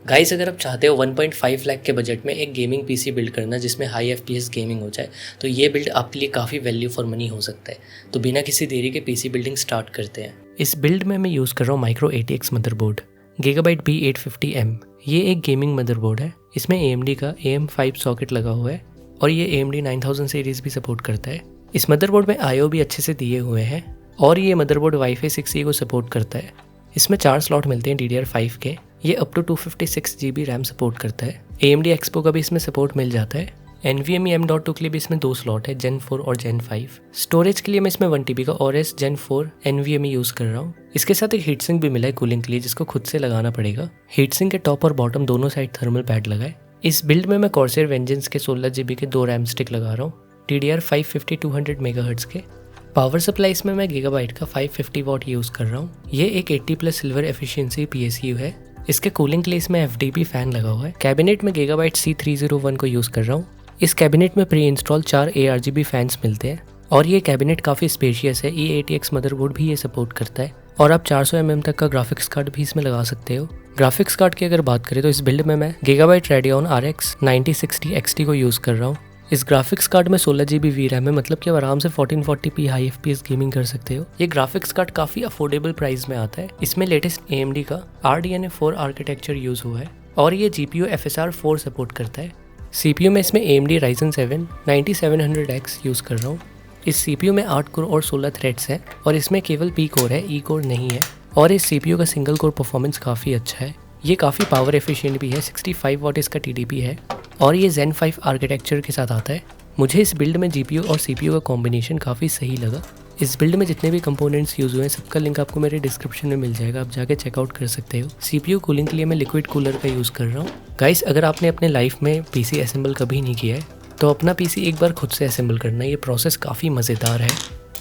Guys, अगर आप चाहते हो 1.5 लाख के बजट में एक गेमिंग पीसी बिल्ड करना जिसमें हाई FPS गेमिंग हो जाए, तो ये बिल्ड आपके लिए काफ़ी वैल्यू फॉर मनी हो सकता है। तो बिना किसी देरी के पीसी बिल्डिंग स्टार्ट करते हैं। इस बिल्ड में मैं यूज़ कर रहा हूँ micro ATX motherboard Gigabyte B850M। ये एक गेमिंग मदरबोर्ड है। इसमें AMD का AM5 सॉकेट लगा हुआ है और ये AMD 9000 सीरीज़ भी सपोर्ट करता है। इस मदरबोर्ड में IO भी अच्छे से दिए हुए हैं और ये मदरबोर्ड Wi-Fi 6E को सपोर्ट करता है। इसमें 4 स्लॉट मिलते हैं DDR5 के। ये up to 256 GB RAM support करता है। AMD Expo का भी इसमें सपोर्ट मिल जाता है। NVMe M.2 के लिए भी इसमें 2 स्लॉट है, Gen 4 और Gen 5। स्टोरेज के लिए मैं इसमें 1 TB का ORS Gen 4 NVMe यूज़ कर रहा हूँ। इसके साथ एक हीट सिंक भी मिला है कूलिंग के लिए, जिसको खुद से लगाना पड़ेगा। हीट सिंक के टॉप और बॉटम दोनों साइड थर्मल पैड लगाए। इस बिल्ड में मैं Corsair Vengeance के 16 GB के 2 रैम स्टिक लगा रहा हूँ, DDR550 200 MHz के। पावर सप्लाई इसमें मैं Gigabyte का 550 वाट यूज़ कर रहा हूँ। ये एक 80+ सिल्वर एफिशिएंसी PSU है। इसके कूलिंग के लिए इसमें FDP फैन लगा हुआ है। कैबिनेट में Gigabyte C301 को यूज़ कर रहा हूँ। इस कैबिनेट में प्री इंस्टॉल 4 ARGB फैंस मिलते हैं और ये कैबिनेट काफ़ी स्पेशियस है। E-ATX मदरबोर्ड भी ये सपोर्ट करता है और आप 400 mm तक का ग्राफिक्स कार्ड भी इसमें लगा सकते हो। ग्राफिक्स कार्ड की अगर बात करें तो इस बिल्ड में मैं Gigabyte Radeon RX 9060 XT को यूज़ कर रहा हूँ। इस ग्राफिक्स कार्ड में 16 GB VRAM है, मतलब कि आप आराम से 1440p हाई FPS गेमिंग कर सकते हो। ये ग्राफिक्स कार्ड काफ़ी अफोर्डेबल प्राइस में आता है। इसमें लेटेस्ट AMD का RDNA 4 आर्किटेक्चर यूज़ हुआ है और ये GPU FSR 4 सपोर्ट करता है। CPU में इसमें AMD Ryzen 7 9700X यूज़ कर रहा हूँ। इस CPU में 8 कोर और 16 थ्रेड्स हैं और इसमें केवल P कोर है, E कोर नहीं है। और इस CPU का सिंगल कोर परफॉर्मेंस काफ़ी अच्छा है। ये काफ़ी पावर एफिशिएंट भी है, 65 वाट इसका TDP है और ये Zen 5 आर्किटेक्चर के साथ आता है। मुझे इस बिल्ड में GPU और CPU का कॉम्बिनेशन काफ़ी सही लगा। इस बिल्ड में जितने भी कंपोनेंट्स यूज़ हुए हैं सबका लिंक आपको मेरे डिस्क्रिप्शन में मिल जाएगा, आप जाके चेकआउट कर सकते हो। CPU कूलिंग के लिए मैं लिक्विड कूलर का यूज़ कर रहा हूँ। गाइस, अगर आपने अपने लाइफ में PC असेंबल कभी नहीं किया है तो अपना PC एक बार खुद से असेंबल करना। ये प्रोसेस काफ़ी मज़ेदार है,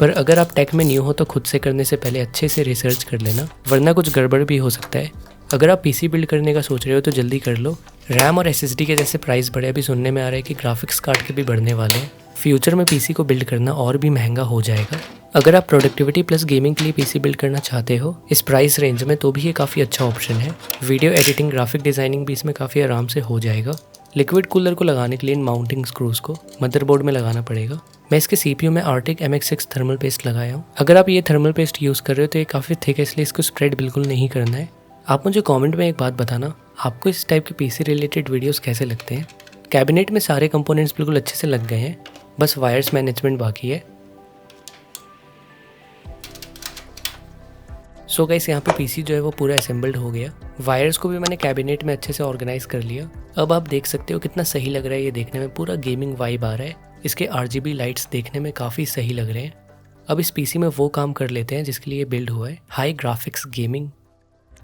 पर अगर आप टेक में न्यू हो तो खुद से करने से पहले अच्छे से रिसर्च कर लेना, वरना कुछ गड़बड़ भी हो सकता है। अगर आप PC बिल्ड करने का सोच रहे हो तो जल्दी कर लो। रैम और SSD के जैसे प्राइस बढ़े, अभी सुनने में आ रहा है कि ग्राफिक्स कार्ड के भी बढ़ने वाले हैं। फ्यूचर में PC को बिल्ड करना और भी महंगा हो जाएगा। अगर आप प्रोडक्टिविटी प्लस गेमिंग के लिए PC बिल्ड करना चाहते हो इस प्राइस रेंज में, तो भी ये काफ़ी अच्छा ऑप्शन है। वीडियो एडिटिंग, ग्राफिक डिज़ाइनिंग भी इसमें काफ़ी आराम से हो जाएगा। लिक्विड कूलर को लगाने के लिए इन माउंटिंग स्क्रूज को मदरबोर्ड में लगाना पड़ेगा। मैं इसके CPU में Arctic MX6 थर्मल पेस्ट लगाया हूँ। अगर आप ये थर्मल पेस्ट यूज़ कर रहे हो तो ये काफ़ी थिक है, इसलिए इसको स्प्रेड बिल्कुल नहीं करना है। आप मुझे कमेंट में एक बात बताना, आपको इस टाइप के PC रिलेटेड वीडियोस कैसे लगते हैं। कैबिनेट में सारे कंपोनेंट्स बिल्कुल अच्छे से लग गए हैं, बस वायर्स मैनेजमेंट बाकी है। सो गाइस, यहाँ पे PC जो है वो पूरा असेंबल्ड हो गया। वायर्स को भी मैंने कैबिनेट में अच्छे से ऑर्गेनाइज कर लिया। अब आप देख सकते हो कितना सही लग रहा है। ये देखने में पूरा गेमिंग वाइब आ रहा है। इसके RGB लाइट्स देखने में काफ़ी सही लग रहे हैं। अब इस PC में वो काम कर लेते हैं जिसके लिए बिल्ड हुआ है, हाई ग्राफिक्स गेमिंग।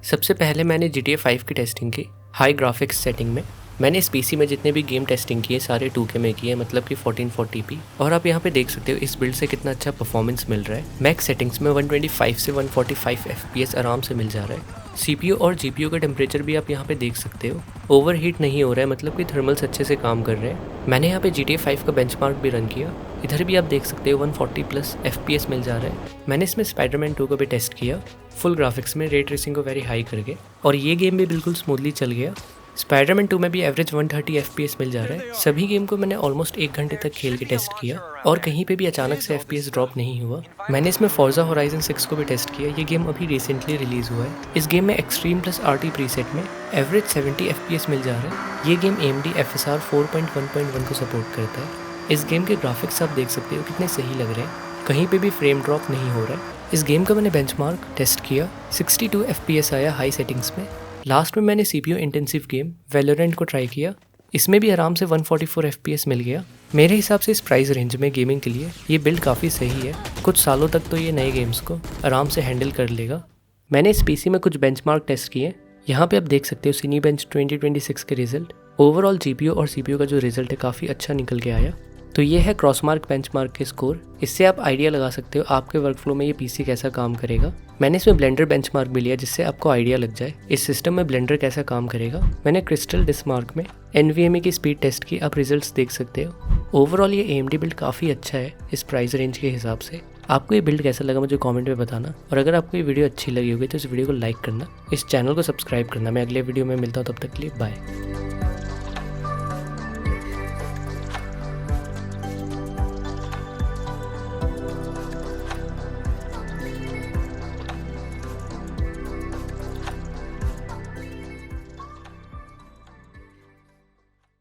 सबसे पहले मैंने GTA 5 की टेस्टिंग की हाई ग्राफिक्स सेटिंग में। मैंने इस PC में जितने भी गेम टेस्टिंग किए सारे 2K में किए, मतलब कि 1440p। और आप यहाँ पे देख सकते हो इस बिल्ड से कितना अच्छा परफॉर्मेंस मिल रहा है। मैक्स सेटिंग्स में 125 से 145 FPS आराम से मिल जा रहा है। CPU और GPU का टेम्परेचर भी आप यहाँ पे देख सकते हो, ओवर हीट नहीं हो रहा है, मतलब कि थर्मल्स अच्छे से काम कर रहे हैं। मैंने यहाँ पे GTA 5 का बेंचमार्क भी रन किया। इधर भी आप देख सकते हो 140+ FPS मिल जा रहा है। मैंने इसमें स्पाइडरमैन 2 को भी टेस्ट किया फुल ग्राफिक्स में, रे ट्रेसिंग को वेरी हाई करके, और ये गेम भी बिल्कुल स्मूथली चल गया। स्पाइडरमैन 2 में भी एवरेज 130 FPS मिल जा रहा है। सभी गेम को मैंने ऑलमोस्ट 1 घंटे तक खेल के टेस्ट किया और कहीं पे भी अचानक से FPS ड्रॉप नहीं हुआ। मैंने इसमें Forza Horizon 6 को भी टेस्ट किया। ये गेम अभी रिसेंटली रिलीज़ हुआ है। इस गेम में एक्सट्रीम प्लस RT प्रीसेट में एवरेज 70 FPS मिल जा रहा है। ये गेम AMD FSR 4.1.1 को सपोर्ट करता है। इस गेम के ग्राफिक्स आप देख सकते हो कितने सही लग रहे हैं, कहीं पे भी फ्रेम ड्रॉप नहीं हो रहा है। इस गेम का मैंने बेंचमार्क टेस्ट किया, 62 FPS आया हाई सेटिंग्स में। लास्ट में मैंने CPU इंटेंसिव गेम वैलोरेंट को ट्राई किया। इसमें भी आराम से 144 FPS मिल गया। मेरे हिसाब से इस प्राइस रेंज में गेमिंग के लिए ये बिल्ड काफ़ी सही है। कुछ सालों तक तो ये नए गेम्स को आराम से हैंडल कर लेगा। मैंने इस PC में कुछ बेंचमार्क टेस्ट किए। यहाँ पे आप देख सकते हो Cinebench 2026 के रिजल्ट। ओवरऑल GPU और CPU का जो रिजल्ट है काफ़ी अच्छा निकल के आया। तो ये है क्रॉसमार्क बेंचमार्क के स्कोर। इससे आप आइडिया लगा सकते हो आपके वर्कफ्लो में ये PC कैसा काम करेगा। मैंने इसमें ब्लेंडर बेंचमार्क भी लिया जिससे आपको आइडिया लग जाए इस सिस्टम में ब्लेंडर कैसा काम करेगा। मैंने क्रिस्टल डिस्मार्क में NVMe की स्पीड टेस्ट की, आप रिजल्ट्स देख सकते हो। ओवरऑल ये AMD बिल्ड काफ़ी अच्छा है इस प्राइस रेंज के हिसाब से। आपको ये बिल्ड कैसा लगा मुझे कमेंट में बताना, और अगर आपको ये वीडियो अच्छी लगी होगी तो इस वीडियो को लाइक करना, इस चैनल को सब्सक्राइब करना। मैं अगले वीडियो में मिलता हूँ, तब तक के लिए बाय।